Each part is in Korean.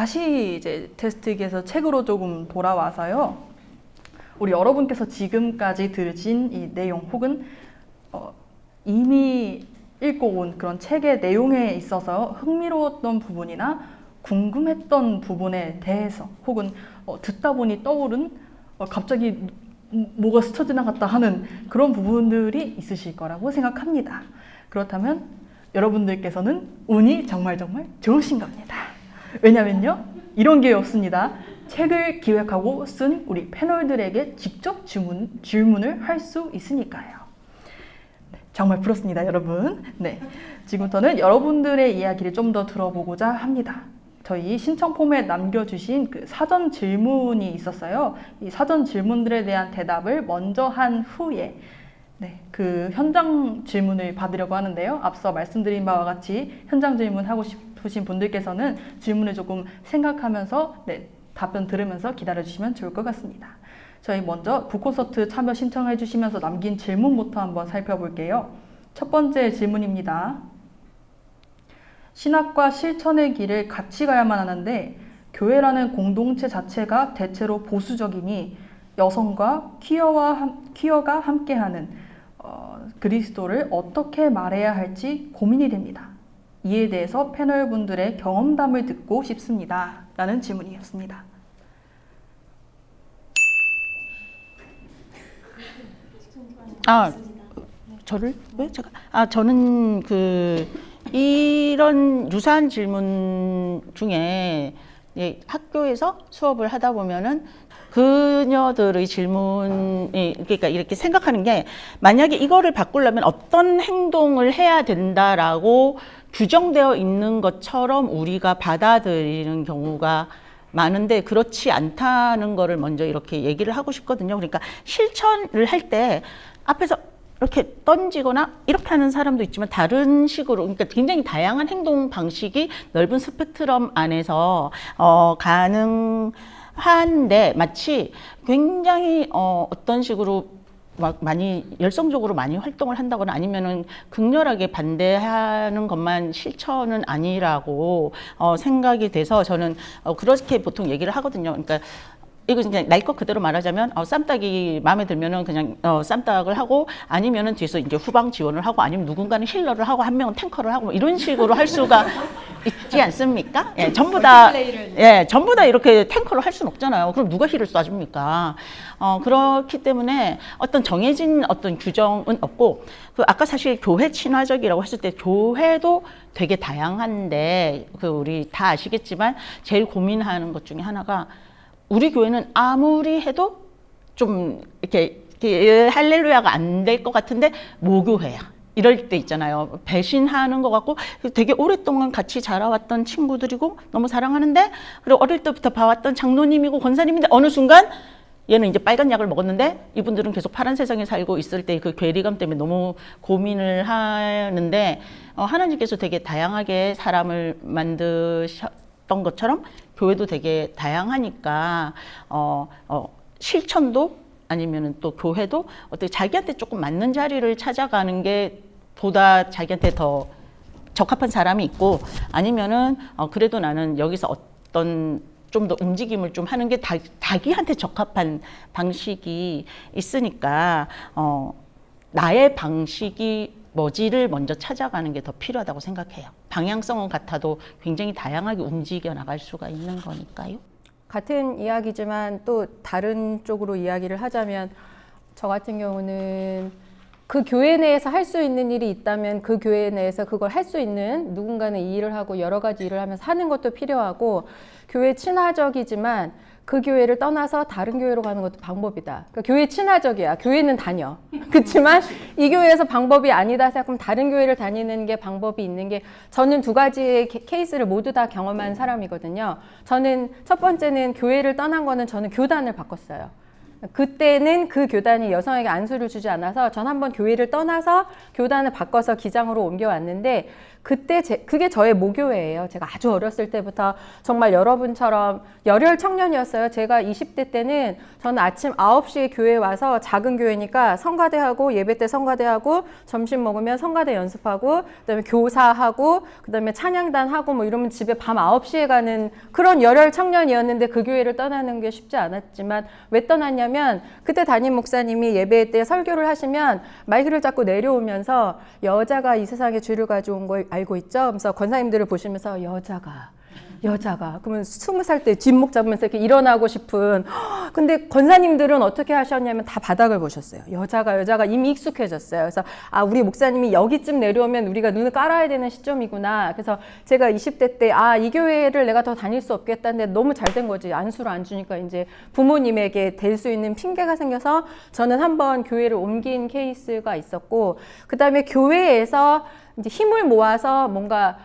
다시 이제 테스트기에서 책으로 조금 돌아와서요. 우리 여러분께서 지금까지 들으신 이 내용 혹은 이미 읽고 온 그런 책의 내용에 있어서 흥미로웠던 부분이나 궁금했던 부분에 대해서 혹은 듣다 보니 떠오른 갑자기 뭐가 스쳐 지나갔다 하는 그런 부분들이 있으실 거라고 생각합니다. 그렇다면 여러분들께서는 운이 정말 좋으신 겁니다. 왜냐면요, 이런 게 없습니다. 책을 기획하고 쓴 우리 패널들에게 직접 질문을 할 수 있으니까요. 네, 정말 부럽습니다, 여러분. 네, 지금부터는 여러분들의 이야기를 좀 더 들어보고자 합니다. 저희 신청 폼에 남겨주신 그 사전 질문이 있었어요. 이 사전 질문들에 대한 대답을 먼저 한 후에 그 현장 질문을 받으려고 하는데요. 앞서 말씀드린 바와 같이 현장 질문하고 싶으신 분들께서는 질문을 조금 생각하면서 답변 들으면서 기다려주시면 좋을 것 같습니다. 저희 먼저 북콘서트 참여 신청해 주시면서 남긴 질문부터 한번 살펴볼게요. 첫 번째 질문입니다. 신학과 실천의 길을 같이 가야만 하는데 교회라는 공동체 자체가 대체로 보수적이니 여성과 퀴어가 함께하는 그리스도를 어떻게 말해야 할지 고민이 됩니다. 이에 대해서 패널분들의 경험담을 듣고 싶습니다. 라는 질문이었습니다. 저를? 왜? 제가? 저는 이런 유사한 질문 중에 학교에서 수업을 하다 보면은 그녀들의 질문이, 그러니까 이렇게 생각하는 게, 만약에 이거를 바꾸려면 어떤 행동을 해야 된다라고 규정되어 있는 것처럼 우리가 받아들이는 경우가 많은데 그렇지 않다는 거를 먼저 이렇게 얘기를 하고 싶거든요. 그러니까 실천을 할 때 앞에서 이렇게 던지거나 이렇게 하는 사람도 있지만 다른 식으로, 그러니까 굉장히 다양한 행동 방식이 넓은 스펙트럼 안에서 가능한데, 마치 굉장히 어떤 식으로 막 많이 열성적으로 많이 활동을 한다거나 아니면은 극렬하게 반대하는 것만 실천은 아니라고 생각이 돼서 저는 그렇게 보통 얘기를 하거든요. 그러니까 이거 그냥 날 것 그대로 말하자면 쌈딱이 마음에 들면은 그냥 쌈딱을 하고, 아니면은 뒤에서 이제 후방 지원을 하고, 아니면 누군가는 힐러를 하고 한 명은 탱커를 하고, 뭐 이런 식으로 할 수가 있지 않습니까? 예, 전부 다 이렇게 탱커를 할 수는 없잖아요. 그럼 누가 힐을 쏴줍니까? 그렇기 때문에 어떤 정해진 어떤 규정은 없고, 아까 사실 교회 친화적이라고 했을 때 교회도 되게 다양한데, 우리 다 아시겠지만 제일 고민하는 것 중에 하나가, 우리 교회는 아무리 해도 좀 이렇게 할렐루야가 안 될 것 같은데 모교회야. 이럴 때 있잖아요. 배신하는 것 같고, 되게 오랫동안 같이 자라왔던 친구들이고 너무 사랑하는데, 그리고 어릴 때부터 봐왔던 장로님이고 권사님인데 어느 순간 얘는 이제 빨간 약을 먹었는데 이분들은 계속 파란 세상에 살고 있을 때 그 괴리감 때문에 너무 고민을 하는데, 하나님께서 되게 다양하게 사람을 만드셨던 것처럼 교회도 되게 다양하니까 실천도 아니면은 또 교회도 어떻게 자기한테 조금 맞는 자리를 찾아가는 게 보다 자기한테 더 적합한 사람이 있고, 아니면은 그래도 나는 여기서 어떤 좀 더 움직임을 좀 하는 게 자기한테 적합한 방식이 있으니까 나의 방식이 뭐지를 먼저 찾아가는 게 더 필요하다고 생각해요. 방향성은 같아도 굉장히 다양하게 움직여 나갈 수가 있는 거니까요. 같은 이야기지만 또 다른 쪽으로 이야기를 하자면, 저 같은 경우는 그 교회 내에서 할 수 있는 일이 있다면 그 교회 내에서 그걸 할 수 있는, 누군가는 이 일을 하고 여러 가지 일을 하면서 하는 것도 필요하고, 교회 친화적이지만 그 교회를 떠나서 다른 교회로 가는 것도 방법이다. 그러니까 교회 친화적이야. 교회는 다녀. 그렇지만 이 교회에서 방법이 아니다 생각하면 다른 교회를 다니는 게 방법이 있는 게, 저는 두 가지의 케이스를 모두 다 경험한 사람이거든요. 저는 첫 번째는 교회를 떠난 거는 저는 교단을 바꿨어요. 그때는 그 교단이 여성에게 안수를 주지 않아서 전 한번 교회를 떠나서 교단을 바꿔서 기장으로 옮겨왔는데 그때 그게 저의 모교회예요. 제가 아주 어렸을 때부터 정말 여러분처럼 열혈 청년이었어요. 제가 20대 때는 저는 아침 9시에 교회에 와서 작은 교회니까 성가대하고 예배 때 성가대하고 점심 먹으면 성가대 연습하고 그다음에 교사하고 그다음에 찬양단하고 뭐 이러면 집에 밤 9시에 가는 그런 열혈 청년이었는데 그 교회를 떠나는 게 쉽지 않았지만 왜 떠났냐면 그때 담임 목사님이 예배 때 설교를 하시면 마이크를 잡고 내려오면서 여자가 이 세상에 죄를 가져온 걸 알고 있죠? 그래서 권사님들을 보시면서 여자가 그러면 20살 때 뒷목 잡으면서 이렇게 일어나고 싶은 근데 권사님들은 어떻게 하셨냐면 다 바닥을 보셨어요. 여자가 이미 익숙해졌어요. 그래서 우리 목사님이 여기쯤 내려오면 우리가 눈을 깔아야 되는 시점이구나. 그래서 제가 20대 때 이 교회를 내가 더 다닐 수 없겠다는데 너무 잘 된 거지. 안수를 안 주니까 이제 부모님에게 될 수 있는 핑계가 생겨서 저는 한번 교회를 옮긴 케이스가 있었고 그다음에 교회에서 이제 힘을 모아서 뭔가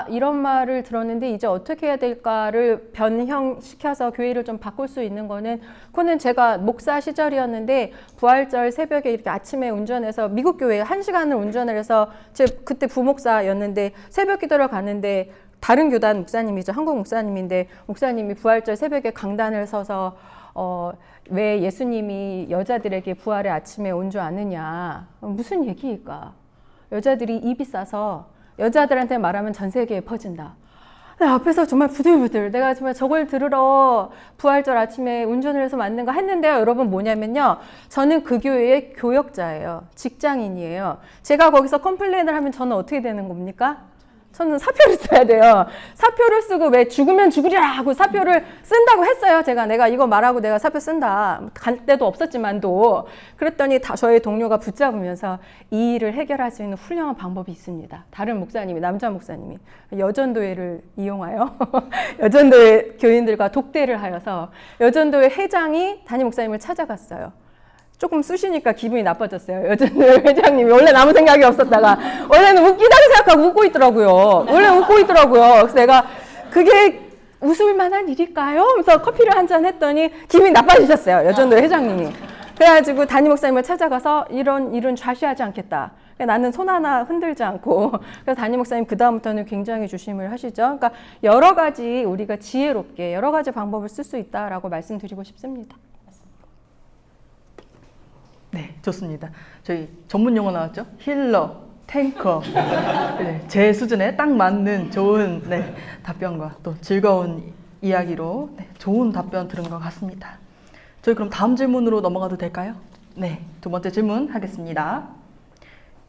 이런 말을 들었는데 이제 어떻게 해야 될까를 변형시켜서 교회를 좀 바꿀 수 있는 거는 그거는 제가 목사 시절이었는데 부활절 새벽에 이렇게 아침에 운전해서 미국 교회 1시간을 운전을 해서 제 그때 부목사였는데 새벽 기도를 가는데 다른 교단 목사님이죠. 한국 목사님인데 목사님이 부활절 새벽에 강단을 서서 왜 예수님이 여자들에게 부활의 아침에 온 줄 아느냐 무슨 얘기일까? 여자들이 입이 싸서 여자들한테 말하면 전 세계에 퍼진다. 앞에서 정말 부들부들 내가 정말 저걸 들으러 부활절 아침에 운전을 해서 맞는가 했는데요. 여러분 뭐냐면요. 저는 그 교회의 교역자예요. 직장인이에요. 제가 거기서 컴플레인을 하면 저는 어떻게 되는 겁니까? 저는 사표를 써야 돼요. 사표를 쓰고 왜 죽으면 죽으리라 하고 사표를 쓴다고 했어요. 내가 이거 말하고 내가 사표 쓴다. 갈 데도 없었지만도. 그랬더니 저희 동료가 붙잡으면서 이 일을 해결할 수 있는 훌륭한 방법이 있습니다. 다른 목사님이, 남자 목사님이 여전도회를 이용하여 여전도회 교인들과 독대를 하여서 여전도회 회장이 담임 목사님을 찾아갔어요. 조금 쑤시니까 기분이 나빠졌어요. 여전도회 회장님이 원래 아무 생각이 없었다가 원래는 웃기다고 생각하고 웃고 있더라고요. 그래서 내가 그게 웃을 만한 일일까요? 하면서 커피를 한잔 했더니 기분이 나빠지셨어요. 여전도회 회장님이. 그래가지고 담임 목사님을 찾아가서 이런 일은 좌시하지 않겠다. 나는 손 하나 흔들지 않고. 그래서 담임 목사님 그다음부터는 굉장히 조심을 하시죠. 그러니까 여러 가지 우리가 지혜롭게 여러 가지 방법을 쓸 수 있다라고 말씀드리고 싶습니다. 네, 좋습니다. 저희 전문 용어 나왔죠? 힐러, 탱커. 네, 제 수준에 딱 맞는 좋은 답변과 또 즐거운 이야기로 좋은 답변 들은 것 같습니다. 저희 그럼 다음 질문으로 넘어가도 될까요? 네, 두 번째 질문 하겠습니다.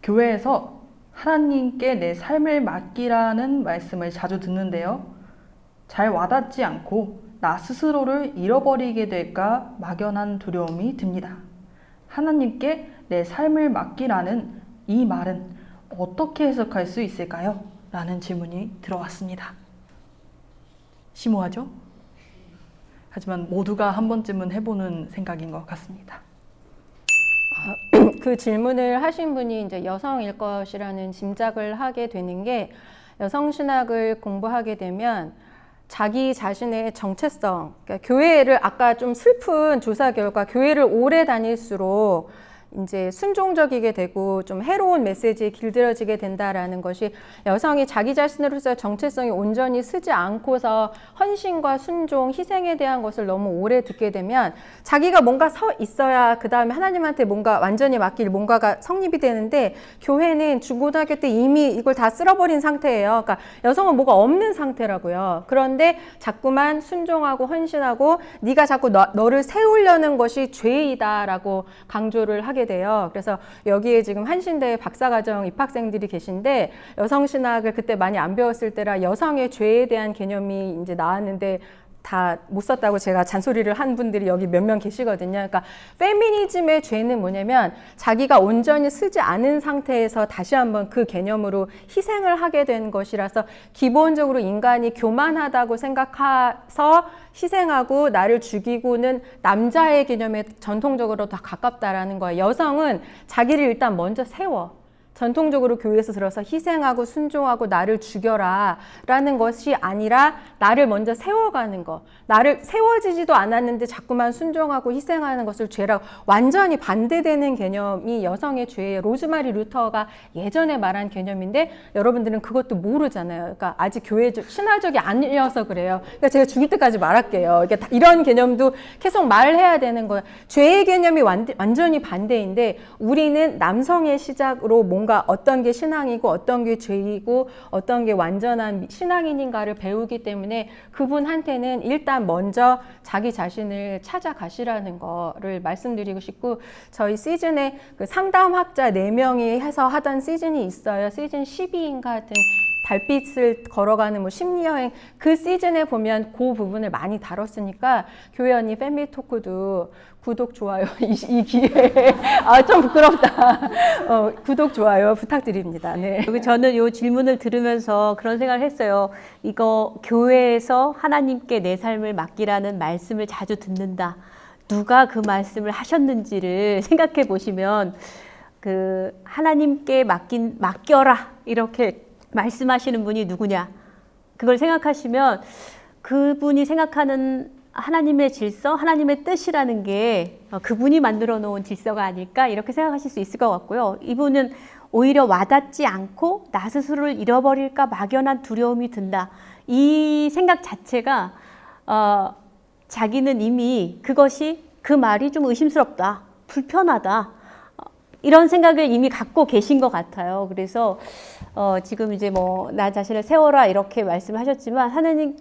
교회에서 하나님께 내 삶을 맡기라는 말씀을 자주 듣는데요. 잘 와닿지 않고 나 스스로를 잃어버리게 될까 막연한 두려움이 듭니다. 하나님께 내 삶을 맡기라는 이 말은 어떻게 해석할 수 있을까요? 라는 질문이 들어왔습니다. 심오하죠? 하지만 모두가 한 번쯤은 해보는 생각인 것 같습니다. 그 질문을 하신 분이 이제 여성일 것이라는 짐작을 하게 되는 게 여성신학을 공부하게 되면 자기 자신의 정체성, 그러니까 교회를 아까 좀 슬픈 조사 결과 교회를 오래 다닐수록 이제 순종적이게 되고 좀 해로운 메시지에 길들여지게 된다라는 것이 여성이 자기 자신으로서의 정체성이 온전히 쓰지 않고서 헌신과 순종, 희생에 대한 것을 너무 오래 듣게 되면 자기가 뭔가 서 있어야 그 다음에 하나님한테 뭔가 완전히 맡길 뭔가가 성립이 되는데 교회는 중고등학교 때 이미 이걸 다 쓸어버린 상태예요. 그러니까 여성은 뭐가 없는 상태라고요. 그런데 자꾸만 순종하고 헌신하고 네가 자꾸 너를 세우려는 것이 죄이다라고 강조를 하게 돼요. 그래서 여기에 지금 한신대 박사과정 입학생들이 계신데 여성신학을 그때 많이 안 배웠을 때라 여성의 죄에 대한 개념이 이제 나왔는데 다 못 썼다고 제가 잔소리를 한 분들이 여기 몇 명 계시거든요. 그러니까 페미니즘의 죄는 뭐냐면 자기가 온전히 쓰지 않은 상태에서 다시 한번 그 개념으로 희생을 하게 된 것이라서 기본적으로 인간이 교만하다고 생각해서 희생하고 나를 죽이고는 남자의 개념에 전통적으로 더 가깝다라는 거예요. 여성은 자기를 일단 먼저 세워. 전통적으로 교회에서 들어서 희생하고 순종하고 나를 죽여라 라는 것이 아니라 나를 먼저 세워가는 거, 나를 세워지지도 않았는데 자꾸만 순종하고 희생하는 것을 죄라고 완전히 반대되는 개념이 여성의 죄예요. 로즈마리 루터가 예전에 말한 개념인데 여러분들은 그것도 모르잖아요. 그러니까 아직 교회적 신화적이 아니어서 그래요. 그러니까 제가 죽을 때까지 말할게요. 이게 이런 개념도 계속 말해야 되는 거예요. 죄의 개념이 완전히 반대인데 우리는 남성의 시작으로 뭔가 어떤 게 신앙이고 어떤 게 죄이고 어떤 게 완전한 신앙인인가를 배우기 때문에 그분한테는 일단 먼저 자기 자신을 찾아가시라는 거를 말씀드리고 싶고, 저희 시즌에 그 상담학자 4명이 해서 하던 시즌이 있어요. 시즌 12인가 하여튼 달빛을 걸어가는 뭐 심리여행, 그 시즌에 보면 그 부분을 많이 다뤘으니까 교회 언니 패밀리 토크도 구독, 좋아요 이 기회에 좀 부끄럽다. 구독, 좋아요 부탁드립니다. 네. 그리고 저는 이 질문을 들으면서 그런 생각을 했어요. 이거 교회에서 하나님께 내 삶을 맡기라는 말씀을 자주 듣는다. 누가 그 말씀을 하셨는지를 생각해 보시면 그 하나님께 맡겨라 이렇게 말씀하시는 분이 누구냐, 그걸 생각하시면 그분이 생각하는 하나님의 질서, 하나님의 뜻이라는 게 그분이 만들어 놓은 질서가 아닐까 이렇게 생각하실 수 있을 것 같고요. 이분은 오히려 와닿지 않고 나 스스로를 잃어버릴까 막연한 두려움이 든다. 이 생각 자체가 자기는 이미 그것이, 그 말이 좀 의심스럽다, 불편하다, 이런 생각을 이미 갖고 계신 것 같아요. 그래서 지금 이제 뭐 나 자신을 세워라 이렇게 말씀하셨지만 하나님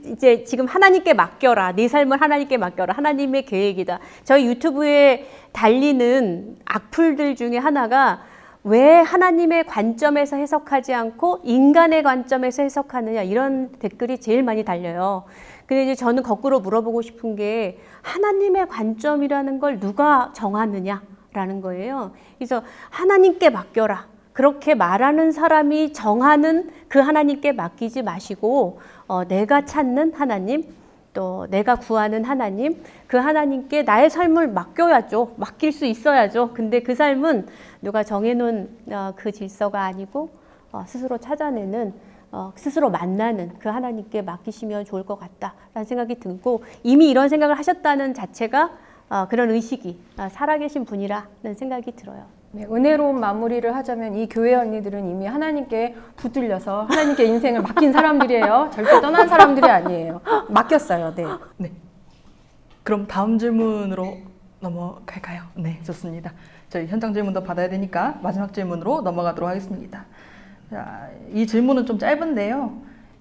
이제 지금 하나님께 맡겨라, 네 삶을 하나님께 맡겨라, 하나님의 계획이다. 저희 유튜브에 달리는 악플들 중에 하나가 왜 하나님의 관점에서 해석하지 않고 인간의 관점에서 해석하느냐, 이런 댓글이 제일 많이 달려요. 근데 이제 저는 거꾸로 물어보고 싶은 게 하나님의 관점이라는 걸 누가 정하느냐 라는 거예요. 그래서 하나님께 맡겨라, 그렇게 말하는 사람이 정하는 그 하나님께 맡기지 마시고 내가 찾는 하나님, 또 내가 구하는 하나님, 그 하나님께 나의 삶을 맡겨야죠. 맡길 수 있어야죠. 근데 그 삶은 누가 정해놓은 그 질서가 아니고 스스로 찾아내는, 스스로 만나는 그 하나님께 맡기시면 좋을 것 같다라는 생각이 들고, 이미 이런 생각을 하셨다는 자체가 그런 의식이 살아계신 분이라는 생각이 들어요. 네, 은혜로운 마무리를 하자면 이 교회 언니들은 이미 하나님께 붙들려서 하나님께 인생을 맡긴 사람들이에요. 절대 떠난 사람들이 아니에요. 맡겼어요. 네. 네. 그럼 다음 질문으로 넘어갈까요? 네, 좋습니다. 저희 현장 질문도 받아야 되니까 마지막 질문으로 넘어가도록 하겠습니다. 자, 이 질문은 좀 짧은데요.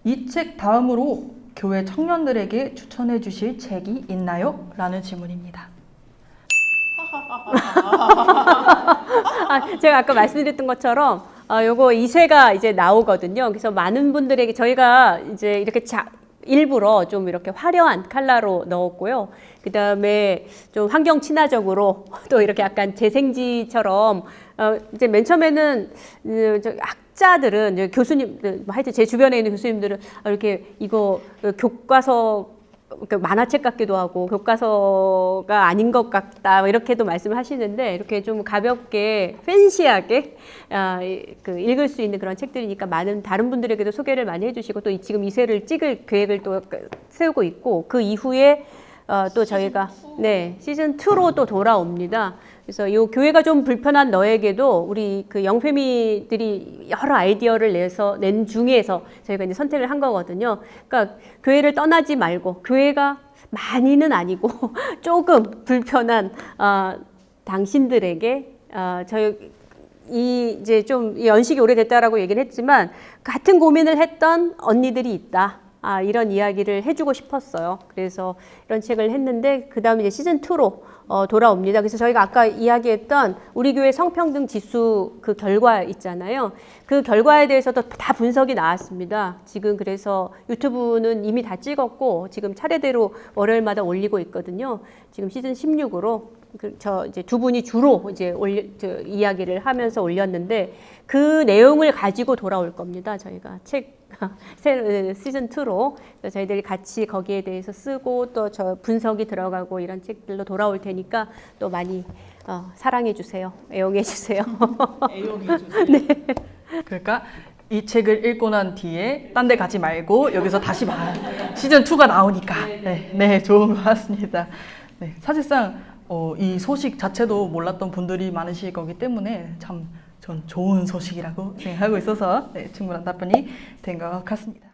이 책 다음으로 교회 청년들에게 추천해 주실 책이 있나요? 라는 질문입니다. 제가 아까 말씀드렸던 것처럼 요거 2쇄가 이제 나오거든요. 그래서 많은 분들에게 저희가 이제 이렇게 일부러 좀 이렇게 화려한 컬러로 넣었고요. 그 다음에 좀 환경 친화적으로 또 이렇게 약간 재생지처럼 이제 맨 처음에는 학자들은 이제 교수님, 하여튼 제 주변에 있는 교수님들은 이렇게 이거 교과서 만화책 같기도 하고 교과서가 아닌 것 같다 이렇게도 말씀을 하시는데, 이렇게 좀 가볍게 팬시하게 읽을 수 있는 그런 책들이니까 많은 다른 분들에게도 소개를 많이 해주시고, 또 지금 2쇄를 찍을 계획을 또 세우고 있고, 그 이후에 또 저희가 시즌 2로 또 돌아옵니다. 그래서 이 교회가 좀 불편한 너에게도 우리 그 영페미들이 여러 아이디어를 낸 중에서 저희가 이제 선택을 한 거거든요. 그러니까 교회를 떠나지 말고, 교회가 많이는 아니고 조금 불편한 당신들에게 저희 이제 좀 연식이 오래됐다라고 얘기를 했지만 같은 고민을 했던 언니들이 있다. 이런 이야기를 해주고 싶었어요. 그래서 이런 책을 했는데, 그 다음에 이제 시즌 2로 돌아옵니다. 그래서 저희가 아까 이야기했던 우리 교회 성평등 지수 그 결과 있잖아요. 그 결과에 대해서도 다 분석이 나왔습니다. 지금 그래서 유튜브는 이미 다 찍었고 지금 차례대로 월요일마다 올리고 있거든요. 지금 시즌 16으로 저 이제 두 분이 주로 이제 이야기를 하면서 올렸는데, 그 내용을 가지고 돌아올 겁니다. 저희가 책 시즌 2로 저희들이 같이 거기에 대해서 쓰고 또 저 분석이 들어가고 이런 책들로 돌아올 테니까 또 많이 사랑해 주세요. 애용해 주세요. 애용해 주세요. 그러니까 이 책을 읽고 난 뒤에 딴 데 가지 말고 여기서 다시 봐. 시즌 2가 나오니까. 네, 좋은 것 같습니다. 네, 사실상 이 소식 자체도 몰랐던 분들이 많으실 거기 때문에 참 전 좋은 소식이라고 생각하고 있어서 네, 충분한 답변이 된 것 같습니다.